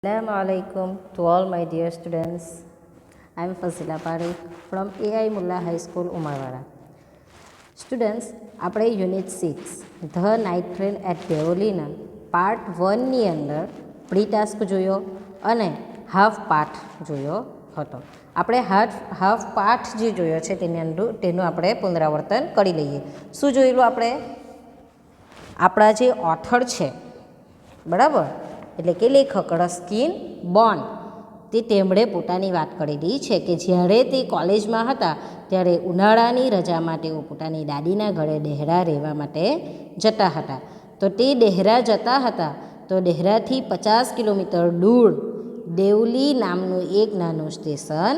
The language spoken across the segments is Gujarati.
Assalamu alaikum to all my dear students. I am Fazila Parikh from AI Mullah High School, Umarwada. Students, આપણે unit 6 the night train at દેવલીના પાર્ટ 1ની અંદર પ્રી ટાસ્ક જોયો અને હાફ પાઠ જોયો હતો. આપણે હાફ પાઠ જે જોયો છે તેનું આપણે પુનરાવર્તન કરી લઈએ. શું જોયેલું આપણે? આપણા જે ઓથર છે, બરાબર, એટલે કે લેખક રસ્કિન બોન્ડ, તેમણે પોતાની વાત કરેલી છે કે જ્યારે તે કોલેજમાં હતા ત્યારે ઉનાળાની રજામાં તેઓ પોતાની દાદીના ઘરે ડેહરા રહેવા માટે જતા હતા. તો તે ડેહરા જતા હતા તો ડેહરાથી 50 કિલોમીટર દૂર દેવલી નામનું એક નાનું સ્ટેશન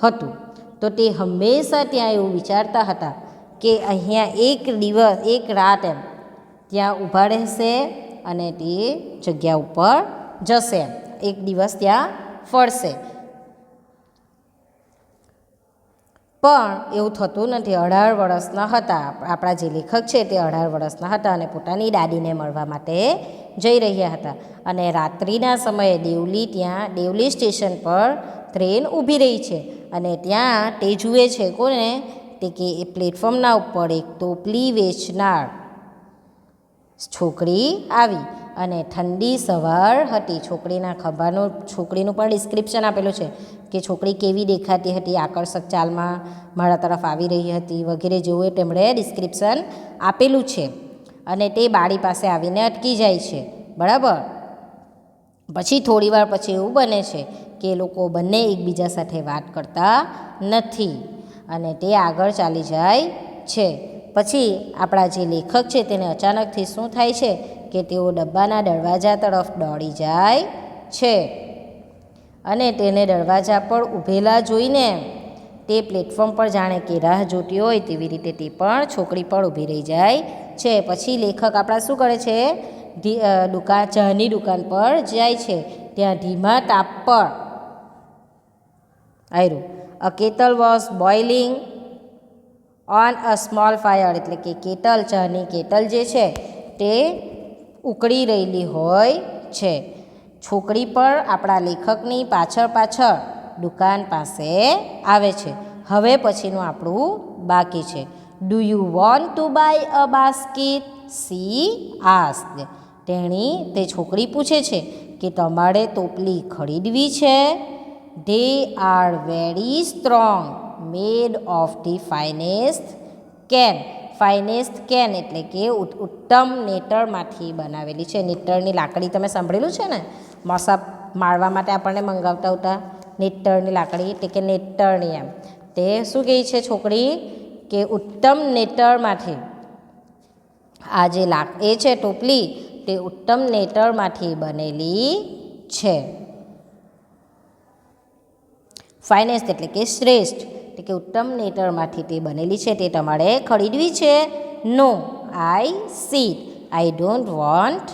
હતું. તો તે હંમેશા ત્યાં એવું વિચારતા હતા કે અહીંયા એક રાત ત્યાં ઊભા રહેશે અને તે જગ્યા ઉપર જશે, એક દિવસ ત્યાં ફરશે. પણ એવું થતું નથી. 18 વર્ષના હતા આપણા જે લેખક છે, તે 18 વર્ષના હતા અને પોતાની દાદીને મળવા માટે જઈ રહ્યા હતા. અને રાત્રિના સમયે દેવલી સ્ટેશન પર ટ્રેન ઊભી રહી છે અને ત્યાં તે જુએ છે કોને? તે કે એ પ્લેટફોર્મના ઉપર એક ટોપલી વેચનાર છોકરી આવી અને ઠંડી સવાર હતી. છોકરીનું પણ ડિસ્ક્રિપ્શન આપેલું છે કે છોકરી કેવી દેખાતી હતી, આકર્ષક ચાલમાં મારા તરફ આવી રહી હતી વગેરે જેવું તેમણે ડિસ્ક્રિપ્શન આપેલું છે. અને તે બારી પાસે આવીને અટકી જાય છે, બરાબર. પછી થોડીવાર પછી એવું બને છે કે એ લોકો બંને એકબીજા સાથે વાત કરતા નથી અને તે આગળ ચાલી જાય છે. પછી આપણા જે લેખક છે તેને અચાનકથી શું થાય છે કે તેઓ ડબ્બાના દરવાજા તરફ દોડી જાય છે અને તેને દરવાજા પર ઊભેલા જોઈને તે પ્લેટફોર્મ પર જાણે કે રાહ જોતી હોય તેવી રીતે તે પણ છોકરી પણ ઊભી રહી જાય છે. પછી લેખક આપણા શું કરે છે? ચાની દુકાન પર જાય છે. ત્યાં ધીમા તાપ પર આવ્યું. A kettle was boiling on a small fire, એટલે કે ચાની કેટલ જે છે તે ઉકળી રહેલી હોય છે. છોકરી પર આપણા લેખકની પાછળ દુકાન પાસે આવે છે. હવે પછીનું આપણું બાકી છે. Do you want to buy a basket? She asked. તે છોકરી પૂછે છે કે તમારે ટોપલી ખરીદવી છે? They are very strong, made of the finest cane. Finest cane એટલે કે ઉત્તમ નેટરમાંથી બનાવેલી છે. નેટરની લાકડી તમે સાંભળેલું છે ને, મસા માળવા માટે આપણને મંગાવતા હતા નેટરની લાકડી, એટલે કે નેટરની. એમ તે શું કહે છે છોકરી કે ઉત્તમ નેટરમાંથી આ જે છે ટોપલી તે ઉત્તમ નેટરમાંથી બનેલી છે. ફાઇનેસ્ટ એટલે કે શ્રેષ્ઠ, એટલે કે ઉત્તમ નેટરમાંથી તે બનેલી છે. તે તમારે ખરીદવી છે? No, I said, I don't want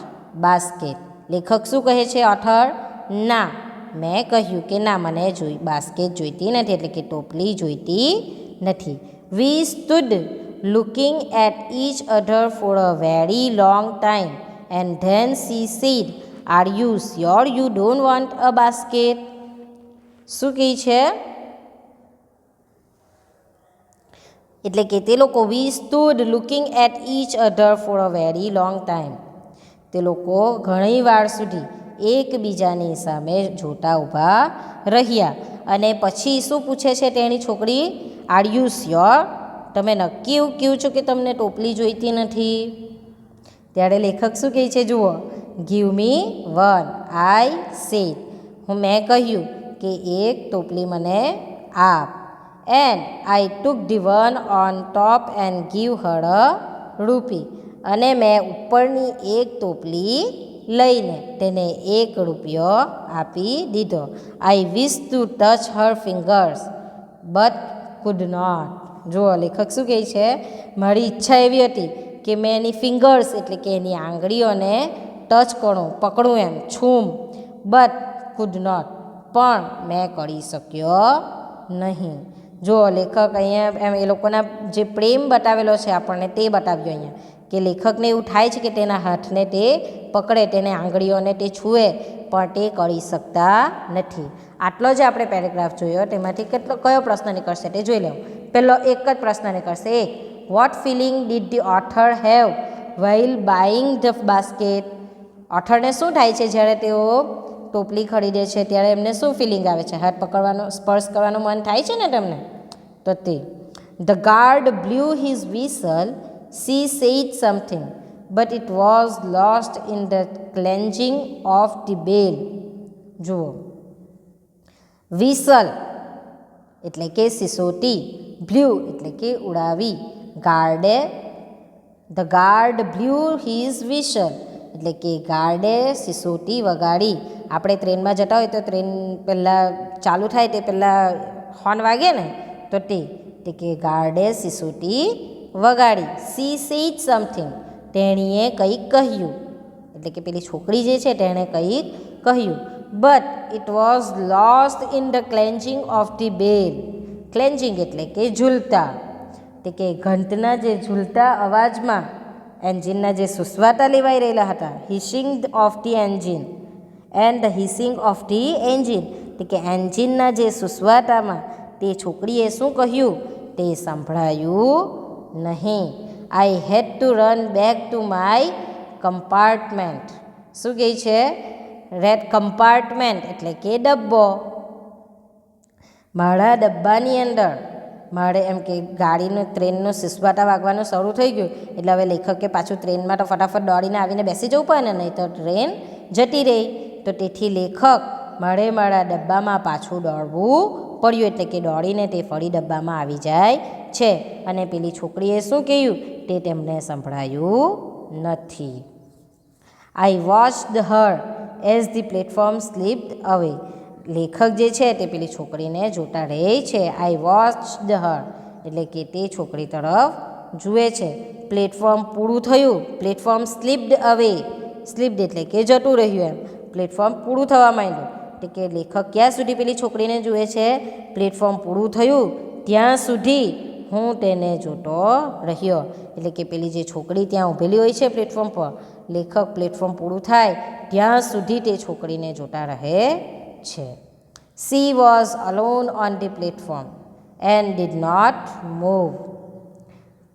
basket. લેખક શું કહે છે? ઓથર, ના, મેં કહ્યું કે ના, મને બાસ્કેટ જોઈતી નથી, એટલે કે ટોપલી જોઈતી નથી. We stood looking at each other for a very long time and then she said, are you sure you don't want a basket? શું કહે છે? એટલે કે તે લોકો we stood looking at each other for a very long time, તે લોકો ઘણી વાર સુધી એકબીજાની સામે જોતા ઊભા રહ્યા. અને પછી શું પૂછે છે તેની છોકરી? R you sure? તમે નક્કી એવું કહો છો કે તમને ટોપલી જોઈતી નથી? ત્યારે લેખક શું કહે છે? જુઓ, give me one, I said, મેં કહ્યું કે એક ટોપલી મને આપ. And I took the one on top and give her a rupee, અને મેં ઉપરની એક ટોપલી લઈને તેને ₹1 આપી દીધો. I wish to touch her fingers but could not. જુઓ, લેખક શું કહે છે? મારી ઈચ્છા એવી હતી કે મેં એની ફિંગર્સ એટલે કે એની આંગળીઓને ટચ કરું, પકડું, એમ છૂમ, બટ કુડ નોટ, પણ મેં કરી શક્યો નહીં. જો લેખક અહીંયા એ લોકોના જે પ્રેમ બતાવેલો છે આપણને તે બતાવ્યો અહીંયા કે લેખકને એવું થાય છે કે તેના હાથને તે પકડે, તેને આંગળીઓને તે છૂએ, પણ તે કરી શકતા નથી. આટલો જે આપણે પેરેગ્રાફ જોયો તેમાંથી કયો પ્રશ્ન નીકળશે તે જોઈ લેવું. પહેલો એક જ પ્રશ્ન નીકળશે. એક, what feeling did the author have while buying the basket? ઓથરને શું થાય છે જ્યારે તેઓ ટોપલી ખરીદે છે ત્યારે એમને શું ફિલિંગ આવે છે? હાથ પકડવાનો, સ્પર્શ કરવાનું મન થાય છે ને તમને? તો તે the guard blew his whistle, she said something but it was lost in the clanging of the bell. જુઓ, વિસલ એટલે કે સિસોટી, બ્લ્યુ એટલે કે ઉડાવી, ગાર્ડે the guard blew his whistle એટલે કે ગાર્ડે સિસોટી વગાડી. આપણે ટ્રેનમાં જતા હોય તો ટ્રેન પહેલાં ચાલુ થાય તે પહેલાં હોર્ન વાગે ને, તો તે કે ગાર્ડે સિસોટી વગાડી. સી સેડ સમથિંગ તેણીએ કંઈક કહ્યું, એટલે કે પેલી છોકરી જે છે તેણે કંઈક કહ્યું. But it was lost in the clanging of the bell. Clanging એટલે કે ઝૂલતા, તે કે ઘંટના જે ઝૂલતા અવાજમાં એન્જિનના જે સુસવાટા લેવાઈ રહેલા હતા. Hissing of the engine and the hissing of the engine, તે કે એન્જિનના જે સુસવાટામાં તે છોકરીએ શું કહ્યું તે સંભળાયું નહીં. I had to run back to my compartment. શું કહે છે? રેડ કમ્પાર્ટમેન્ટ એટલે કે ડબ્બો. મારા ડબ્બાની અંદર મારે એમ કે ગાડીનું ટ્રેનનું સિસવાટા વાગવાનું શરૂ થઈ ગયું એટલે હવે લેખકે પાછું ટ્રેનમાં તો ફટાફટ દોડીને આવીને બેસી જવું પડે ને, નહીં તો ટ્રેન જતી રહી. તો તેથી લેખક મારા ડબ્બામાં પાછું દોડવું પડ્યું, એટલે કે દોડીને તે ફરી ડબ્બામાં આવી જાય છે. અને પેલી છોકરીએ શું કહ્યું તે તેમને સંભળાયું નથી. આઈ watched Har as the platform slipped અવે. લેખક જે છે તે પેલી છોકરીને જોતા રહે છે. આઈ વોચ્ડ હર એટલે કે તે છોકરી તરફ જુએ છે. પ્લેટફોર્મ પૂરું થયું, પ્લેટફોર્મ સ્લીપ્ડ અવે, સ્લીપ્ડ એટલે કે જતું રહ્યું એમ, પ્લેટફોર્મ પૂરું થવા માંડ્યું. એટલે કે લેખક ક્યાં સુધી પેલી છોકરીને જુએ છે? પ્લેટફોર્મ પૂરું થયું ત્યાં સુધી હું તેને જોતો રહ્યો. એટલે કે પેલી જે છોકરી ત્યાં ઊભેલી હોય છે પ્લેટફોર્મ પર, લેખક પ્લેટફોર્મ પૂરું થાય ત્યાં સુધી તે છોકરીને જોતા રહે છે. She was alone on the platform and did not move.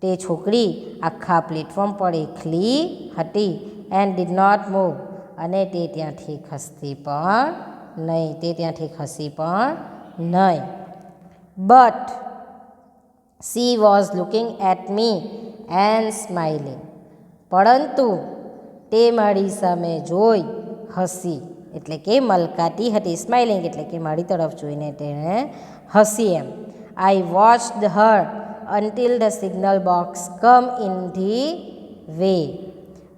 તે છોકરી આખા પ્લેટફોર્મ પર એકલી હતી. એન્ડ ડીડ નોટ મૂવ અને તે ત્યાંથી ખસતી પણ નહીં. But she was looking at me and smiling. પરંતુ તે મારી સામે જોઈ હસી, એટલે કે મલકાતી હતી. સ્માઇલિંગ એટલે કે મારી તરફ જોઈને તેણે હસી એમ. I watched her until the signal box come in the way.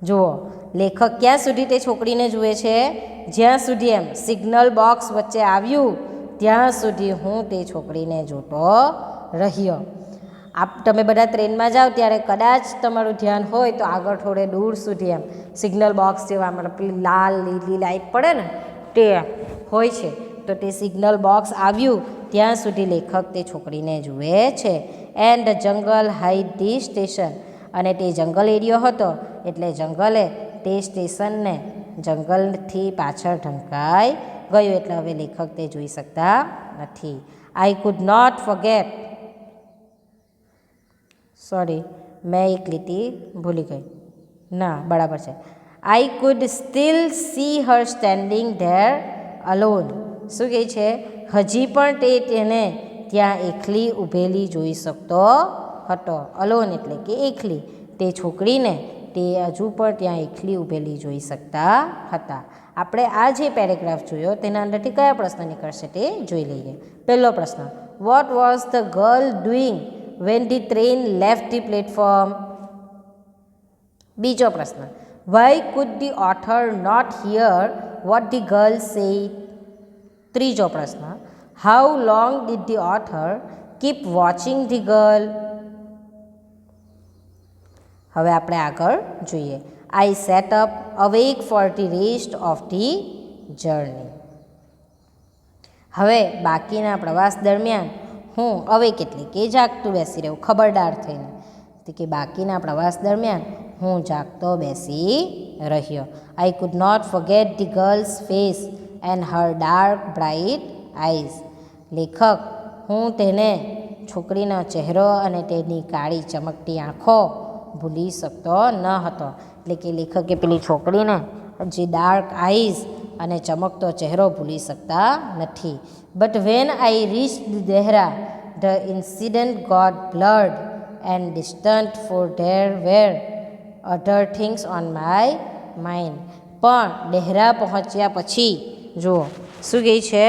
જુઓ, લેખક ક્યાં સુધી તે છોકરીને જુએ છે? જ્યાં સુધી એમ સિગ્નલ બોક્સ વચ્ચે આવ્યું ત્યાં સુધી હું તે છોકરીને જોતો રહ્યો. તમે બધા ટ્રેનમાં જાઓ ત્યારે કદાચ તમારું ધ્યાન હોય તો આગળ થોડે દૂર સુધી એમ સિગ્નલ બોક્સ જેવા મતલબ પેલી લાલ લીલી લાઇટ પડે ને તે હોય છે, તો તે સિગ્નલ બોક્સ આવ્યું ત્યાં સુધી લેખક તે છોકરીને જુએ છે. And the jungle hide the station. અને તે જંગલ એરિયો હતો એટલે જંગલે તે સ્ટેશનને જંગલથી પાછળ ઢંકાઈ ગયું, એટલે હવે લેખક તે જોઈ શકતા નથી. I could not forget. Sorry, મેં એક લીટી ભૂલી ગઈ. ના, બરાબર છે. I could still see her standing there alone. શું કહે છે? હજી પણ તેને ત્યાં એકલી ઊભેલી જોઈ શકતો હતો. અલોન એટલે કે એકલી. તે છોકરીને તે હજુ પણ ત્યાં એકલી ઊભેલી જોઈ શકતા હતા. આપણે આ જે પેરેગ્રાફ જોયો તેના અંદરથી કયા પ્રશ્ન નીકળશે તે જોઈ લઈએ. પહેલો પ્રશ્ન, vote was the girl doing when the train left the platform? બીજો પ્રશ્ન, why could the author not hear what the girl said? ત્રીજો પ્રશ્ન, how long did the author keep watching the girl? હવે આપણે આગળ જોઈએ. I sat up awake for the rest of the journey. હવે બાકીના પ્રવાસ દરમિયાન હું અવેક એટલે કે જાગતું બેસી રહ્યું, ખબરદાર થઈને. કે બાકીના પ્રવાસ દરમિયાન હું જાગતો બેસી રહ્યો. I could not forget the girl's face and her dark bright eyes. લેખક, હું તેને છોકરીનો ચહેરો અને તેની કાળી ચમકતી આંખો ભૂલી શકતો ન હતો. એટલે કે લેખકે પેલી છોકરીને જે ડાર્ક આઈઝ અને ચમકતો ચહેરો ભૂલી શકતા નથી. But when I reached Dehra the incident got blurred and distant for there were other things on my mind. પણ દેહરા પહોંચ્યા પછી, જુઓ શું કહે છે,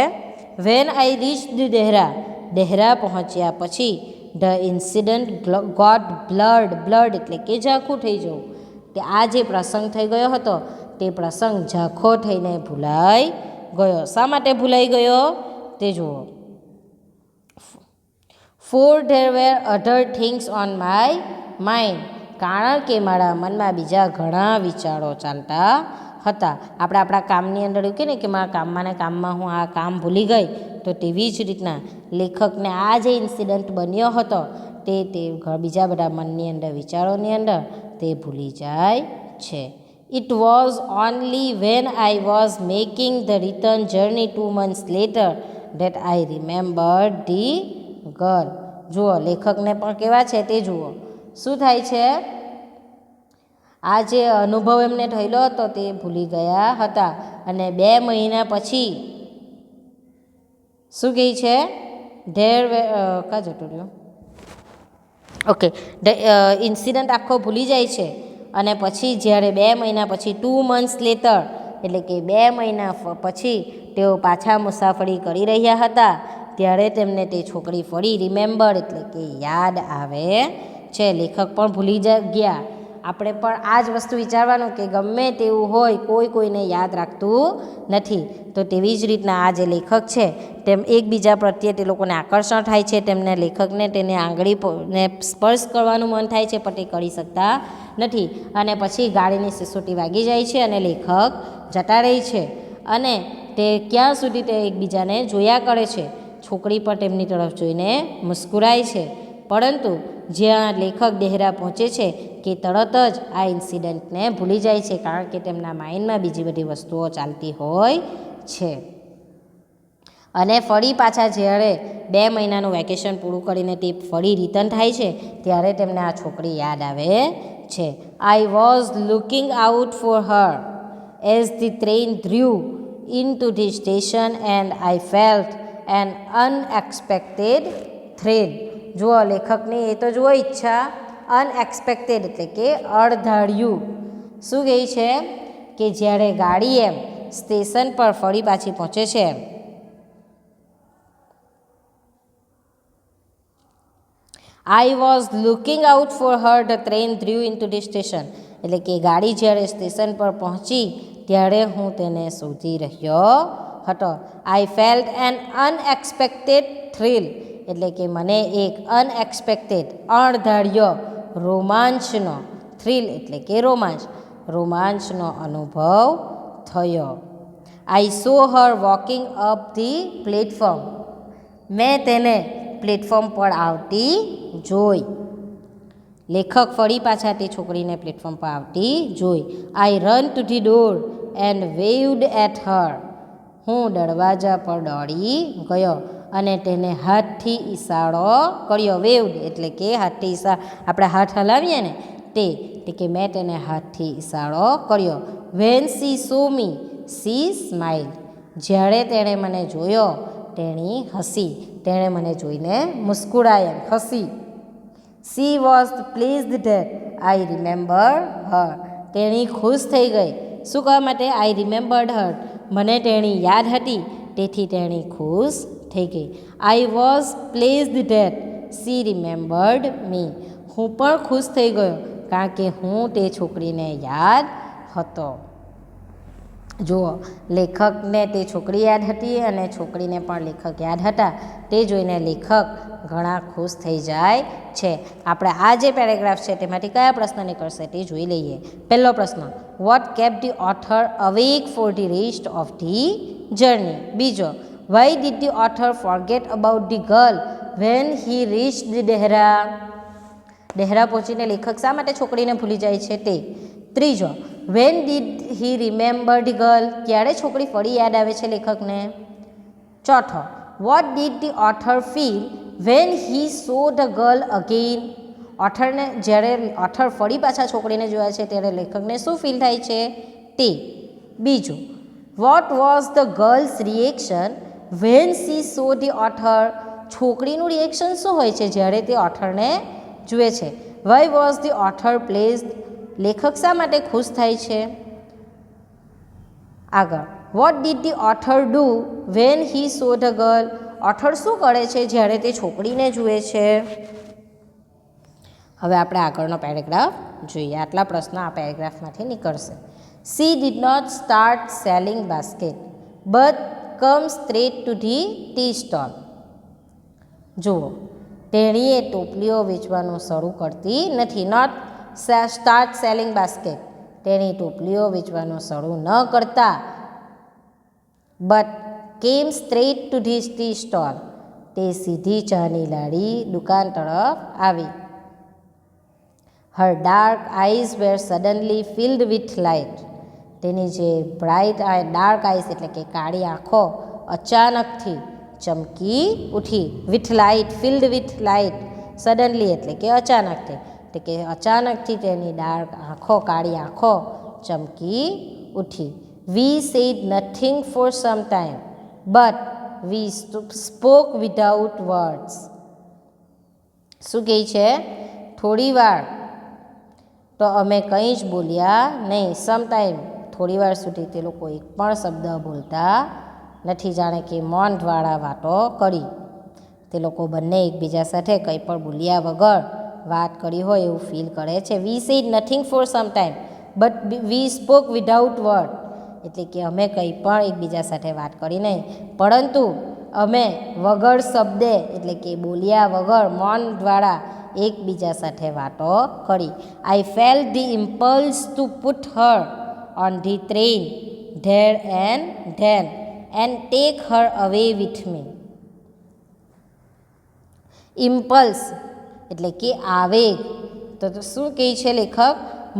van I reached Dehra, Dehra પહોંચ્યા પછી ધ ઇન્સિડન્ટ ગોટ બ્લર્ડ એટલે કે ઝાંખું થઈ જવું. કે આ જે પ્રસંગ થઈ ગયો હતો તે પ્રસંગ ઝાંખો થઈને ભૂલાઈ ગયો. શા માટે ભૂલાઈ ગયો તે જુઓ. Four there were other things on my mind. કારણ કે મારા મનમાં બીજા ઘણા વિચારો ચાલતા હતા. આપણે આપણા કામની અંદર એવું કહે ને કે મારા કામમાં ને કામમાં હું આ કામ ભૂલી ગઈ, તો તેવી જ રીતના લેખકને આ જે ઇન્સિડન્ટ બન્યો હતો તે બીજા બધા મનની અંદર વિચારોની અંદર તે ભૂલી જાય છે. It was only when I was making the return journey 2 months letter that I રિમેમ્બર્ડ the girl. જુઓ લેખકને પણ કેવા છે તે જુઓ. શું થાય છે, આ જે અનુભવ એમને થયેલો હતો તે ભૂલી ગયા હતા. અને 2 મહિના પછી શું કહે છે, ધેર કા જતું રહ્યું, ઓકે, ઇન્સિડન્ટ આખો ભૂલી જાય છે. અને પછી જ્યારે 2 મહિના પછી 2 months લેટર એટલે કે 2 મહિના પછી તેઓ પાછા મુસાફરી કરી રહ્યા હતા ત્યારે તેમને તે છોકરી ફરી રિમેમ્બર એટલે કે યાદ આવે છે. લેખક પણ ભૂલી ગયા. આપણે પણ આ જ વસ્તુ વિચારવાનું કે ગમે તેવું હોય કોઈને યાદ રાખતું નથી. તો તેવી જ રીતના આ જે લેખક છે તેમ એકબીજા પ્રત્યે તે લોકોને આકર્ષણ થાય છે. તેમને લેખકને તેને આંગળીને સ્પર્શ કરવાનું મન થાય છે પણ તે કરી શકતા નથી. અને પછી ગાડીની સિસોટી વાગી જાય છે અને લેખક જતા રહે છે. અને તે ક્યાં સુધી તે એકબીજાને જોયા કરે છે. છોકરી પણ તેમની તરફ જોઈને મુસ્કુરાય છે. પરંતુ જ્યાં લેખક દેહરા પહોંચે છે કે તરત જ આ ઇન્સિડન્ટને ભૂલી જાય છે, કારણ કે તેમના માઇન્ડમાં બીજી બધી વસ્તુઓ ચાલતી હોય છે. અને ફરી પાછા જ્યારે 2 મહિનાનું વેકેશન પૂરું કરીને તે ફરી રિટર્ન થાય છે ત્યારે તેમને આ છોકરી યાદ આવે છે. I was looking out for her as the train drew into the station and I felt an unexpected thrill. જુઓ લેખકની એ તો જુઓ ઈચ્છા, અનએક્સપેક્ટેડ એટલે કે અણધાર્યું. શું કહે છે કે જ્યારે ગાડી એમ સ્ટેશન પર ફરી પાછી પહોંચે છે, I was looking out for Har the train drew into the station એટલે કે ગાડી જ્યારે સ્ટેશન પર પહોંચી ત્યારે હું તેને શોધી રહ્યો હતો. I felt an unexpected thrill એટલે કે મને એક અનએક્સપેક્ટેડ અણધાર્યો રોમાંચનો, થ્રિલ એટલે કે રોમાંચનો અનુભવ થયો. આઈ સો હર વોકિંગ અપ ધી પ્લેટફોર્મ. મેં તેને પ્લેટફોર્મ પર આવતી જોઈ. લેખક ફરી પાછા તે છોકરીને પ્લેટફોર્મ પર આવતી જોઈ. I run to the door and waved at her. હું દરવાજા પર દોડી ગયો અને તેને હાથથી ઇશારો કર્યો. વેવ્ડ એટલે કે હાથથી આપણે હાથ હલાવીએ ને તે કે મેં તેને હાથથી ઇશારો કર્યો. Van she so me C smiled. જ્યારે તેણે મને જોયો તેણી હસી. તેણે મને જોઈને મુસ્કુરાય હસી. She was pleased that I remember her. તેણી ખુશ થઈ ગઈ. શું કહેવા માટે? આઈ રિમેમ્બર્ડ હર. મને તેણી યાદ હતી તેથી તેણી ખુશ થઈ ગઈ. I was pleased that she remembered me. હું પણ ખુશ થઈ ગયો કારણ કે હું તે છોકરીને યાદ હતો. જુઓ લેખકને તે છોકરી યાદ હતી અને છોકરીને પણ લેખક યાદ હતા. તે જોઈને લેખક ઘણા ખુશ થઈ જાય છે. આપણે આ જે પેરેગ્રાફ છે તેમાંથી કયા પ્રશ્ન નીકળશે તે જોઈ લઈએ. પહેલો પ્રશ્ન, what kept the author awake for the rest of the journey. બીજો, why did the author forget about the girl when he reached the Dehra. Dehra પહોંચીને લેખક શા માટે છોકરીને ભૂલી જાય છે તે. ત્રીજો, when did he remember the girl, ક્યારે છોકરી ફરી યાદ આવે છે લેખકને. ચોથો, what did the author feel when he saw the girl again, ઓથરને જ્યારે ઓથર ફરી પાછા છોકરીને જોયા છે ત્યારે લેખકને શું ફીલ થાય છે તે. બીજું, what was the girl's reaction when she saw the author, છોકરીનું રિએક્શન શું હોય છે જ્યારે તે ઓથરને જુએ છે. Why was the author pleased, લેખક શા માટે ખુશ થાય છે. આગળ, what did the author do when he saw the girl, author શું કરે છે જ્યારે તે છોકરીને જુએ છે. હવે આપણે આગળનો પેરેગ્રાફ જોઈએ. આટલા પ્રશ્નો આ પેરેગ્રાફમાંથી નીકળશે. She did not start selling basket but come straight to the tea stall. જુઓ, તેણીએ ટોપલીઓ વેચવાનું શરૂ કરતી નથી. નોટ સ્ટાર્ટ સેલિંગ બાસ્કેટ, તેણી ટોપલીઓ વેચવાનું શરૂ ન કરતા. But came straight to the tea stall, તે સીધી ચાની લારી દુકાન તરફ આવી. Her dark eyes were suddenly filled with light, તેની જે બ્રાઇટ ડાર્ક આઈઝ એટલે કે કાળી આંખો અચાનકથી ચમકી ઉઠી. With light, field with light, suddenly એટલે કે અચાનકથી, એટલે કે અચાનકથી તેની ડાર્ક આંખો, કાળી આંખો ચમકી ઉઠી. We said nothing for some time but we spoke without words. શું કહે છે? થોડી વાર તો અમે કંઈ જ બોલ્યા નહીં. સમ ટાઈમ, થોડી વાર સુધી તે લોકો એક પણ શબ્દ બોલતા નથી, જાણે કે મૌન દ્વારા વાતો કરી. તે લોકો બંને એકબીજા સાથે કંઈ પણ બોલ્યા વગર વાત કરી હોય એવું ફીલ કરે છે. We said nothing for some time but we spoke without word, એટલે કે અમે કંઈ પણ એકબીજા સાથે વાત કરી નહીં, પરંતુ અમે વગર શબ્દે એટલે કે બોલ્યા વગર મૌન દ્વારા એકબીજા સાથે વાતો કરી. આઈ felt the impulse two put Har on the train there and then and take હર અવે વિથ મી. ઇમ્પલ્સ એટલે કે આવેગ. તો શું કહે છે લેખક?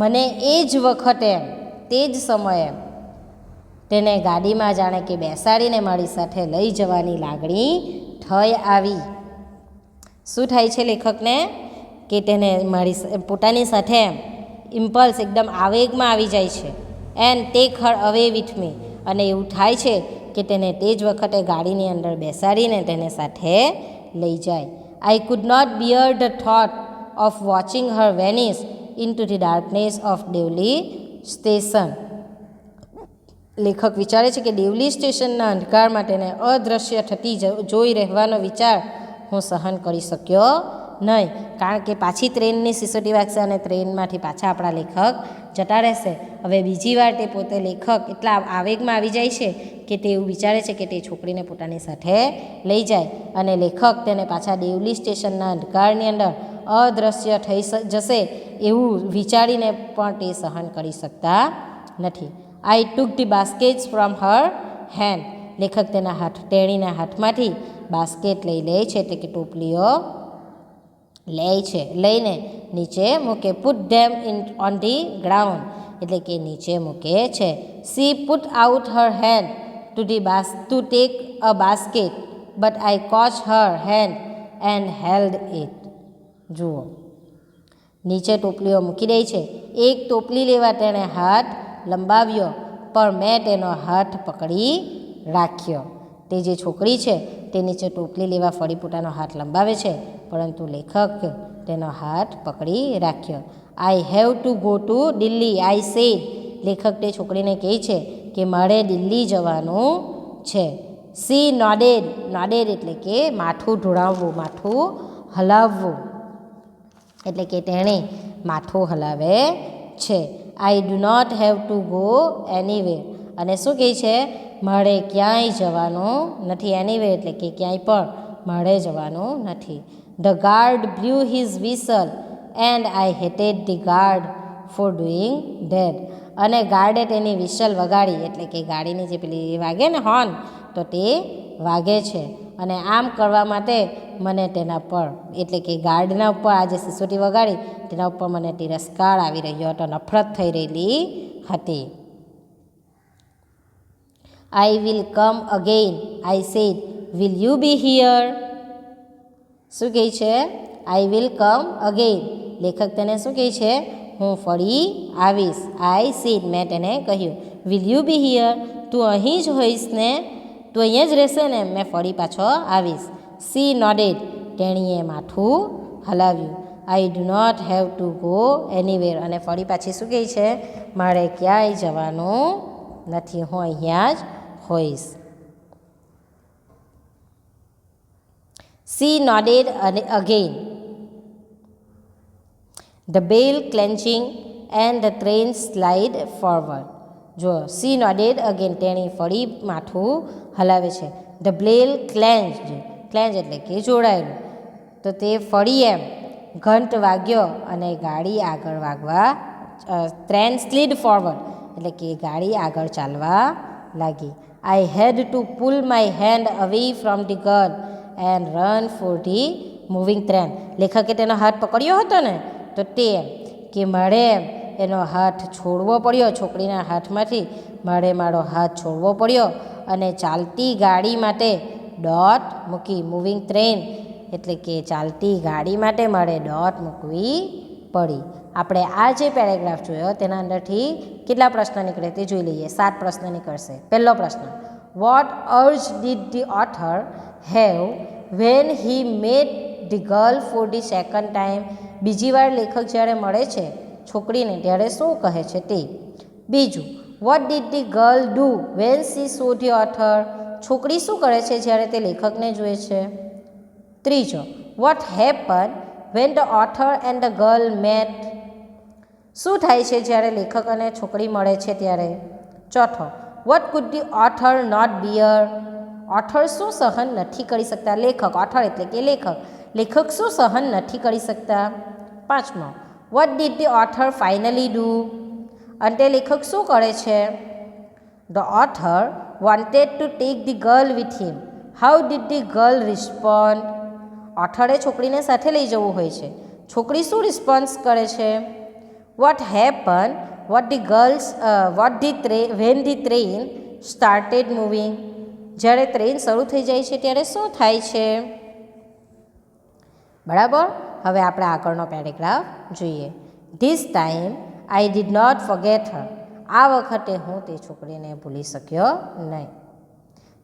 મને એ જ વખતે, તે જ સમયે તેને ગાડીમાં જાણે કે બેસાડીને મારી સાથે લઈ જવાની લાગણી થઈ આવી. શું થાય છે લેખકને? કે તેને મારી પોતાની સાથે ઇમ્પલ્સ એકદમ આવેગમાં આવી જાય છે. એન્ડ ટેક હર અવે વિથ મી, અને એવું થાય છે કે તેને તે જ વખતે ગાડીની અંદર બેસાડીને તેને સાથે લઈ જાય. I could not bear the thought of watching her vanish into the darkness of Deoli station. લેખક વિચારે છે કે ડેવલી સ્ટેશનના અંધકારમાં તેને અદૃશ્ય થતી જોઈ રહેવાનો વિચાર હું સહન કરી શક્યો નહીં, કારણ કે પાછી ટ્રેનની સિસોટી વાગશે અને ટ્રેનમાંથી પાછા આપણા લેખક જતા રહેશે. હવે બીજી વાર તે પોતે લેખક એટલા આવેગમાં આવી જાય છે કે તે એવું વિચારે છે કે તે છોકરીને પોતાની સાથે લઈ જાય, અને લેખક તેને પાછા ડેવલી સ્ટેશનના અંધકારની અંદર અદૃશ્ય થઈ જશે એવું વિચારીને પણ તે સહન કરી શકતા નથી. I took the baskets from her hand, લેખક તેણીના હાથમાંથી બાસ્કેટ લઈ લે છે, એટલે કે ટોપલીઓ લે છે, લઈને નીચે મૂકે. Put them in on the ground, એટલે કે નીચે મૂકે છે. C put out Har hand to take a basket but I coach Har hand and held it. જુઓ, નીચે ટોપલીઓ મૂકી દે છે. એક ટોપલી લેવા તેણે હાથ લંબાવ્યો, પણ મેં તેનો હાથ પકડી રાખ્યો. તે જે છોકરી છે તે નીચે ટોપલી લેવા ફરી પોતાનો હાથ લંબાવે છે, પરંતુ લેખક તેનો હાથ પકડી રાખ્યો. I have to go to Delhi I said, લેખક તે છોકરીને કહે છે કે મારે દિલ્હી જવાનું છે. સી નોડેડ, નોડેડ એટલે કે માથું ઢોળાવવું, માથું હલાવવું, એટલે કે તેણે માથું હલાવે છે. I do not have to go anywhere, અને શું કહે છે? મારે ક્યાંય જવાનું નથી. એનીવે એટલે કે ક્યાંય પણ મારે જવાનું નથી. The guard blew his whistle and I hated the guard for doing that, અને ગાર્ડે તેની વિસલ વગાડી, એટલે કે ગાડીની જે પેલી વાગે ને હોર્ન, તો તે વાગે છે, અને આમ કરવા માટે મને તેના પર એટલે કે ગાર્ડના ઉપર આ જે સિસોટી વગાડી તેના ઉપર મને તિરસ્કાર આવી રહ્યો હતો, નફરત થઈ રહેલી હતી. I will come again. I said, will you be here? શું કહે છે? I will come again. લેખક તેને શું કહે છે? હું ફરી આવીશ. I said, મેં તેને કહ્યું. Will you be here? તું અહીં જ હોઈશ ને? તું અહીંયા જ રહેશે ને? મેં ફરી પાછો આવીશ. She nodded. તેણીએ માથું હલાવ્યું. I do not have to go anywhere. અને ફરી પાછી શું કહે છે? મારે ક્યાંય જવાનું નથી, હું અહીંયા જ હોઈશ. She nodded again. The bell clenching and the train slid forward. જો she nodded again, તેણી ફરી માથું હલાવે છે. The bell clenched. ક્લેન્ચ એટલે કે જોડાયેલું. તો તે ફરી એમ ઘંટ વાગ્યો અને ગાડી આગળ વાગવા ટ્રેન સ્લીડ ફોરવર્ડ એટલે કે ગાડી આગળ ચાલવા લાગી. I had to pull my hand away from the girl and run for the moving train. લેખકે તેનો હાથ પકડ્યો હતો ને, તો તે કે મારે એનો હાથ છોડવો પડ્યો, છોકરીના હાથમાંથી મારે મારો હાથ છોડવો પડ્યો અને ચાલતી ગાડી માટે ડોટ મૂકી. મૂવિંગ ટ્રેન એટલે કે ચાલતી ગાડી માટે મારે ડોટ મૂકવી પડી. આપણે આ જે પેરેગ્રાફ જોયો તેના અંદરથી કેટલા પ્રશ્ન નીકળે તે જોઈ લઈએ. 7 પ્રશ્ન નીકળશે. પહેલો પ્રશ્ન, what urge did the author have when he met the girl for the second time? બીજી વાર લેખક જ્યારે મળે છે છોકરીને ત્યારે શું કહે છે તે. બીજું, what did the girl do when she saw the author? છોકરી શું કરે છે જ્યારે તે લેખકને જુએ છે. ત્રીજો, what happen when the author and the girl met? શું થાય છે જ્યારે લેખક અને છોકરી મળે છે ત્યારે. ચોથો, what could the author not bear? Author શું સહન નથી કરી શકતા? લેખક, ઓથર એટલે કે લેખક, લેખક શું સહન નથી કરી શકતા. પાંચમો, what did the author finally do? અંતે લેખક શું કરે છે. The author wanted to take the girl with him. How did the girl respond? ઓથરે છોકરીને સાથે લઈ જવું હોય છે, છોકરી શું રિસ્પોન્સ કરે છે. Vote happen van the train started moving? જ્યારે ટ્રેન શરૂ થઈ જાય છે ત્યારે શું થાય છે. બરાબર. હવે આપણે આગળનો પેરેગ્રાફ જોઈએ. This time I did not forget her. આ વખતે હું તે છોકરીને ભૂલી શક્યો નહીં.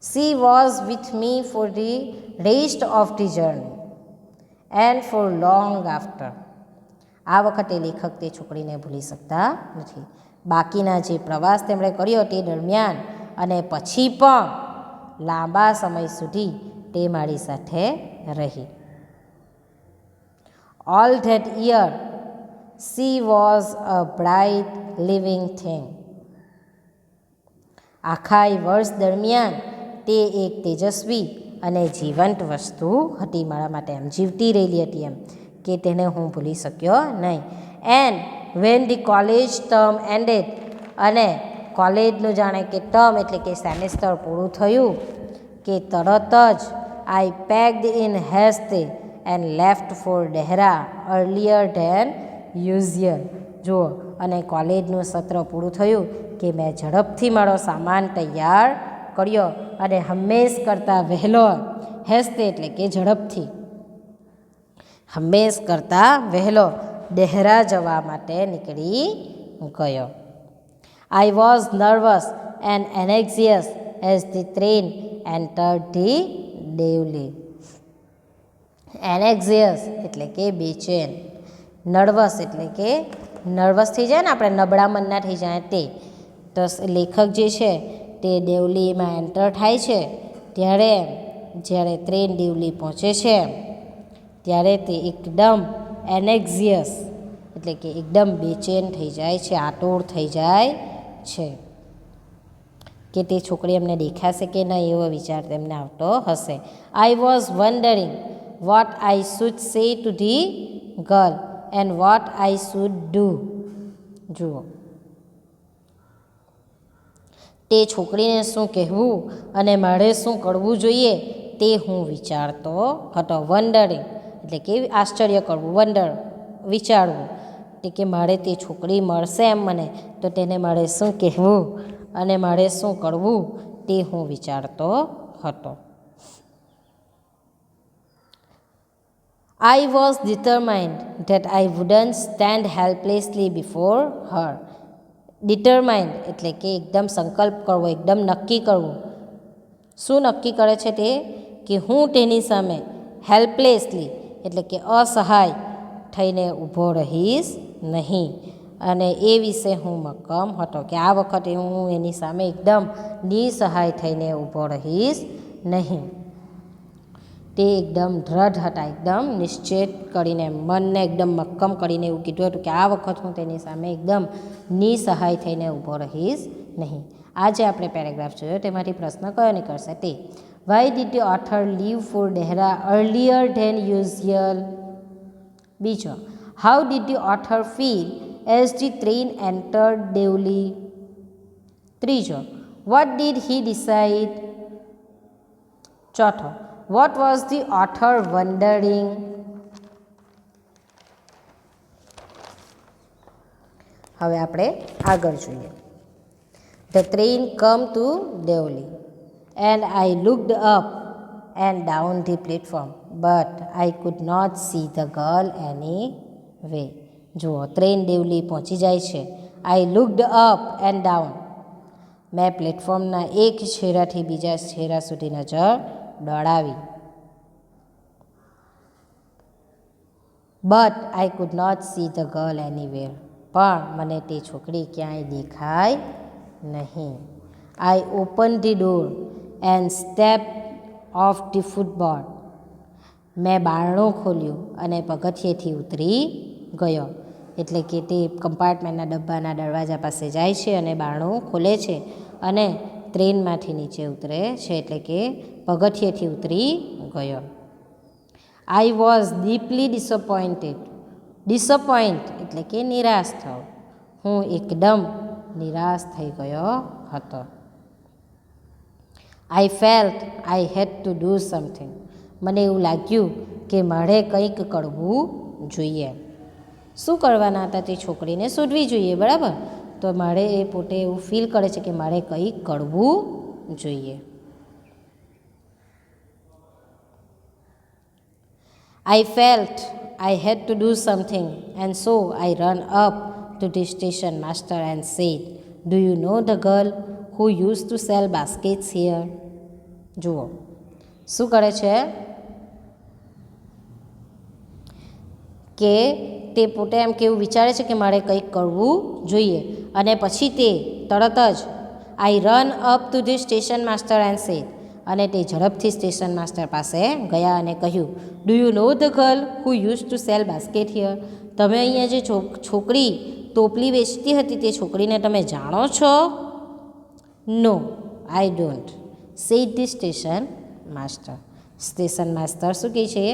She was with me for the rest of the journey and for long after. આ વખતે લેખક તે છોકરીને ભૂલી શકતા નથી. બાકીના જે પ્રવાસ તેમણે કર્યો તે દરમિયાન અને પછી પણ લાંબા સમય સુધી તે મારી સાથે રહી. All that year she was a bright living thing. આખા વર્ષ દરમિયાન તે એક તેજસ્વી અને જીવંત વસ્તુ હતી મારા માટે, એમ જીવતી રહેલી હતી, એમ કે તેને હું ભૂલી શક્યો નહીં. And when the college term ended, અને કોલેજનું જાણે કે ટર્મ એટલે કે સેમેસ્ટર પૂરું થયું કે તરત જ I packed in haste and left for Dehra earlier than usual. જુઓ, અને કોલેજનું સત્ર પૂરું થયું કે મેં ઝડપથી મારો સામાન તૈયાર કર્યો અને હંમેશ કરતાં વહેલો, હેસ્તે એટલે કે ઝડપથી, હંમેશ કરતાં વહેલો ડેહરા જવા માટે નીકળી ગયો. I was nervous and anxious as the train entered the Deoli. Anxious એટલે કે બેચેન, નર્વસ એટલે કે નર્વસ થઈ જાય ને આપણે, નબળા મનના થઈ જાય તે. તો લેખક જે છે તે દેવલીમાં એન્ટર થાય છે ત્યારે, જ્યારે ટ્રેન દેવલી પહોંચે છે ત્યારે તે એકદમ એનેક્ઝિયસ એટલે કે એકદમ બેચેન થઈ જાય છે, આતુર થઈ જાય છે કે તે છોકરી એમને દેખાશે કે નહીં એવો વિચાર તેમને આવતો હશે. I was wondering what I should સે to the girl and what I should do. જુઓ, તે છોકરીને શું કહેવું અને મારે શું કરવું જોઈએ તે હું વિચારતો હતો. વન્ડરિંગ એટલે કે આશ્ચર્ય કરવું, વન્ડર વિચારવું. તે કે મારે તે છોકરી મળશે એમ મને, તો તેને મારે શું કહેવું અને મારે શું કરવું તે હું વિચારતો હતો. I was determined that I wouldn't stand helplessly before her. Determined એટલે કે એકદમ સંકલ્પ કરવો, એકદમ નક્કી કરવું. શું નક્કી કરે છે તે? કે હું તેની સામે હેલ્પલેસલી એટલે કે અસહાય થઈને ઊભો રહીશ નહીં. અને એ વિશે હું મક્કમ હતો કે આ વખતે હું એની સામે એકદમ નિસહાય થઈને ઊભો રહીશ નહીં. તે એકદમ દ્રઢ હતા, એકદમ નિશ્ચિત કરીને, મનને એકદમ મક્કમ કરીને એવું કીધું હતું કે આ વખત હું તેની સામે એકદમ નિસહાય થઈને ઊભો રહીશ નહીં. આ જે આપણે પેરેગ્રાફ જોયો તેમાંથી પ્રશ્ન કયો નીકળશે તે. Why did the author leave for Dehra earlier than usual. બીજો, how did the author feel as the train entered Deoli. ત્રીજો, વોટ ડીડ હી ડિસાઇડ. ચોથો, what was the author wondering. હવે આપણે આગળ જોઈએ. The train come to Devli and I looked up and down the platform but I could not see the girl anyway. જુઓ, ટ્રેન દેવલી પહોંચી જાય છે. I looked up and down. મેં પ્લેટફોર્મના એક છેડાથી બીજા છેડા સુધી નજર દોડાવી. But I could not see the girl anywhere. પણ મને તે છોકરી ક્યાંય દેખાય નહીં. I open the door and step off the footboard. મેં બારણું ખોલ્યું અને પગથિયેથી ઉતરી ગયો. એટલે કે તે કમ્પાર્ટમેન્ટના ડબ્બાના દરવાજા પાસે જાય છે અને બારણું ખોલે છે અને ટ્રેનમાંથી નીચે ઉતરે છે, એટલે કે પગથિયેથી ઉતરી ગયો. I was deeply disappointed. Disappoint એટલે કે નિરાશ થયો. હું એકદમ નિરાશ થઈ ગયો હતો. I felt I had to do something. મને એવું લાગ્યું કે મારે કંઈક કરવું જોઈએ. શું કરવાના હતા? તે છોકરીને શોધવી જોઈએ, બરાબર? તો મારે એ પોતે એવું ફીલ કરે છે કે મારે કંઈક કરવું જોઈએ. I felt I had to do something and so I ran up to the station master and said, "Do you know the girl who used to sell baskets here?" જુઓ, શું કરે છે કે તે પોતે એમ કેવું વિચારે છે કે મારે કંઈક કરવું જોઈએ અને પછી તે તરત જ I run up to the station master and said, અને તે ઝડપથી સ્ટેશન માસ્ટર પાસે ગયા અને કહ્યું, do you know the girl who use to sell basket here. તમે અહીંયા જે છોકરી ટોપલી વેચતી હતી તે છોકરીને તમે જાણો છો? No, I don't, said the station master. Station master શું કહે છે?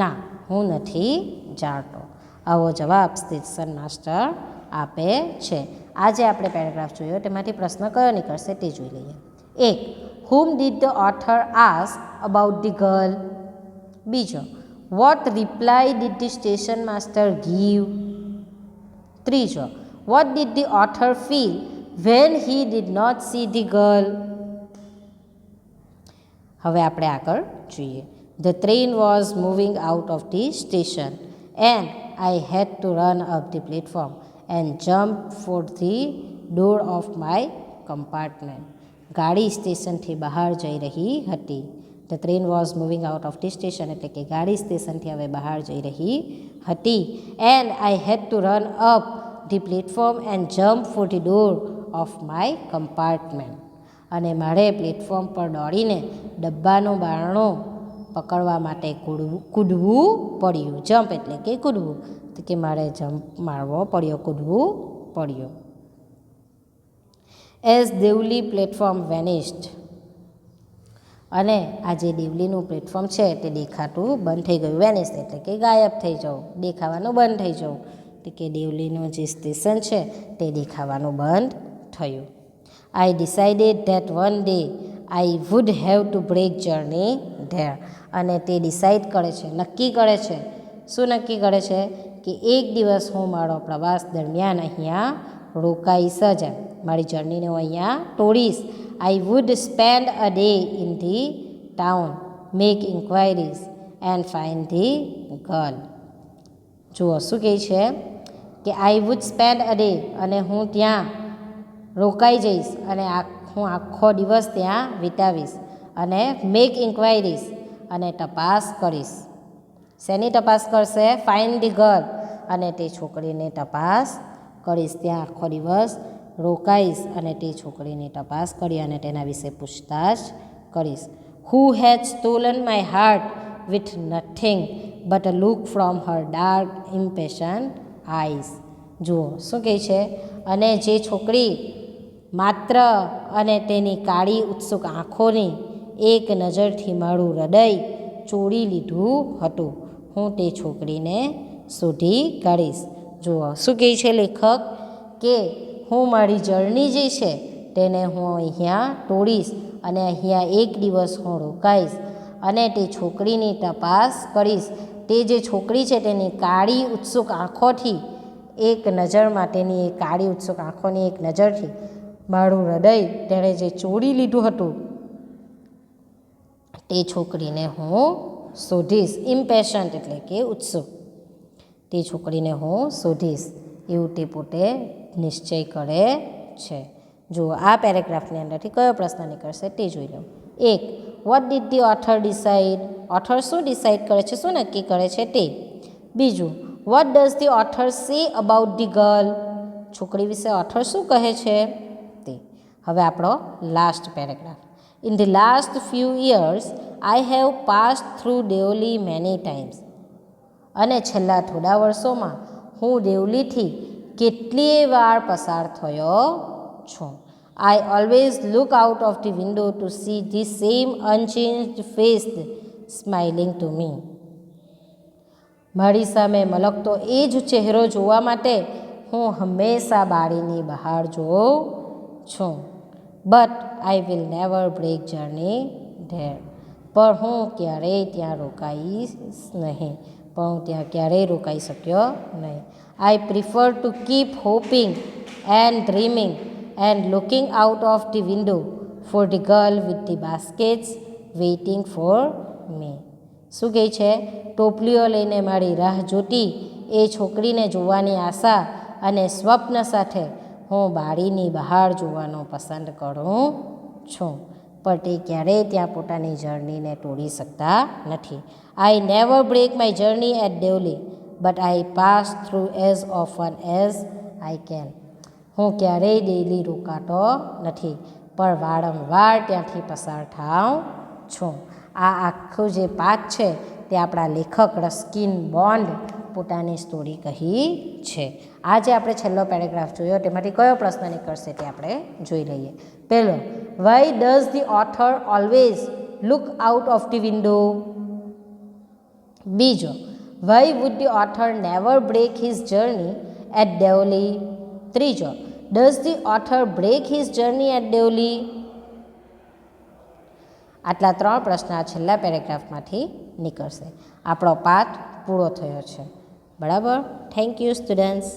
ના, હું નથી જાણતો. આવો જવાબ સ્ટેશન માસ્ટર આપે છે. આ જે આપણે પેરેગ્રાફ જોયો તેમાંથી પ્રશ્ન કયો નીકળશે તે જોઈ લઈએ. 1. Whom did the author ask about the girl? બીજો, what reply did the station master give? ત્રીજો, what did the author feel when he did not see the girl? હવે આપણે આગળ જોઈએ. The train was moving out of the station and I had to run up the platform and jump for the door of my compartment. ગાડી સ્ટેશનથી બહાર જઈ રહી હતી. The train was moving out of the station એટલે કે ગાડી સ્ટેશનથી હવે બહાર જઈ રહી હતી. And I had to run up the platform and jump for the door of my compartment. અને મારે પ્લેટફોર્મ પર દોડીને ડબ્બાનું બારણું પકડવા માટે કૂદવું પડ્યું. જમ્પ એટલે કે કૂદવું, તો કે મારે જમ્પ મારવો પડ્યો, કૂદવું પડ્યું. As Deoli platform vanished. અને આ જે દેવલીનું પ્લેટફોર્મ છે તે દેખાતું બંધ થઈ ગયું. વેનિસ્ડ એટલે કે ગાયબ થઈ જવું, દેખાવાનું બંધ થઈ જવું. એટલે કે દેવલીનું જે સ્ટેશન છે તે દેખાવાનું બંધ થયું. I decided that one day I would have to break journey there. અને તે ડિસાઇડ કરે છે, નક્કી કરે છે. શું નક્કી કરે છે? કે એક દિવસ હું મારો પ્રવાસ દરમિયાન અહીંયા રોકાઈશ જ, મારી જર્નીને હું અહીંયા તોડીશ. I would spend a day in the town, make inquiries and find the girl. જુઓ શું કહે છે કે I would spend a day, અને હું ત્યાં રોકાઈ જઈશ અને હું આખો દિવસ ત્યાં વિતાવીશ. અને મેક ઇન્ક્વાયરીઝ, અને તપાસ કરીશ. શેની તપાસ કરશે? ફાઇન્ડ ધી ગર્લ, અને તે છોકરીને તપાસ કરીશ. ત્યાં આખો દિવસ રોકાઈશ અને તે છોકરીની તપાસ કરી અને તેના વિશે પૂછતાછ કરીશ. Who had stolen my heart with nothing but a look from her dark impatient eyes. જુઓ શું કહે છે? અને જે છોકરી માત્ર અને તેની કાળી ઉત્સુક આંખોની એક નજરથી મારું હૃદય ચોરી લીધું હતું, હું તે છોકરીને શોધી કાઢીશ. જુઓ શું કહે છે લેખક કે હું મારી જર્ની જે છે તેને હું અહીંયા તોડીશ અને અહીંયા એક દિવસ હું રોકાઈશ અને તે છોકરીની તપાસ કરીશ. તે જે છોકરી છે તેની કાળી ઉત્સુક આંખોથી એક નજર માટેની, એક કાળી ઉત્સુક આંખોની એક નજરથી મારું હૃદય તેણે જે ચોરી લીધું હતું તે છોકરીને હું શોધીશ. ઇમ્પેશન્ટ એટલે કે ઉત્સુક. તે છોકરીને હું શોધીશ એવું તે પોતે નિશ્ચય કરે છે. જો આ પેરેગ્રાફની અંદરથી કયો પ્રશ્ન નીકળશે તે જોઈ લો. 1. What did the author decide? Author શું ડિસાઇડ કરે છે, શું નક્કી કરે છે તે. બીજું, what does the author say about the girl? છોકરી વિશે ઓથર શું કહે છે તે. હવે આપણો last paragraph. In the last few years I have passed through Deoli many times. અને છેલ્લા થોડા વર્ષોમાં હું દેવલીથી કેટલીય વાર પસાર થયો છું. I always look out of the window to see the same unchanged face smiling to me. મારી સામે મલકતો એ જ ચહેરો જોવા માટે હું હંમેશા બારીની બહાર જોઉં છું. But I will never break journey there. પણ હું ક્યારેય ત્યાં રોકાઈશ નહીં. પણ હું ત્યાં ક્યારેય રોકાઈ શક્યો નહીં. I prefer to keep hoping and dreaming and looking out of the window for the girl with the baskets waiting for me. શું કહે છે? ટોપલીઓ લઈને મારી રાહ જોતી એ છોકરીને જોવાની આશા અને સ્વપ્ન સાથે હું બારીની બહાર જોવાનું પસંદ કરું છું. પણ તે ક્યારેય ત્યાં પોતાની જર્નીને તોડી શકતા નથી. I never break my journey at Deoli but I pass through as often as I can. હું ક્યારેય દેવલી રોકાતો નથી, પણ વારંવાર ત્યાંથી પસાર થાઉં છું. આ આખું જે પાઠ છે તે આપણા લેખક રસ્કિન બોન્ડ પોતાની સ્ટોરી કહી છે. આ જે આપણે છેલ્લો પેરેગ્રાફ જોયો તેમાંથી કયો પ્રશ્ન નીકળશે તે આપણે જોઈ લઈએ. પહેલો, why does the author always look out of the window? બીજો, why would the author never break his journey at Deoli? ત્રીજો, does the author break his journey at Deoli? આટલા 3 પ્રશ્ન આ છેલ્લા પેરેગ્રાફમાંથી નીકળશે. આપણો પાઠ પૂરો થયો છે. બરાબર. Thank you students.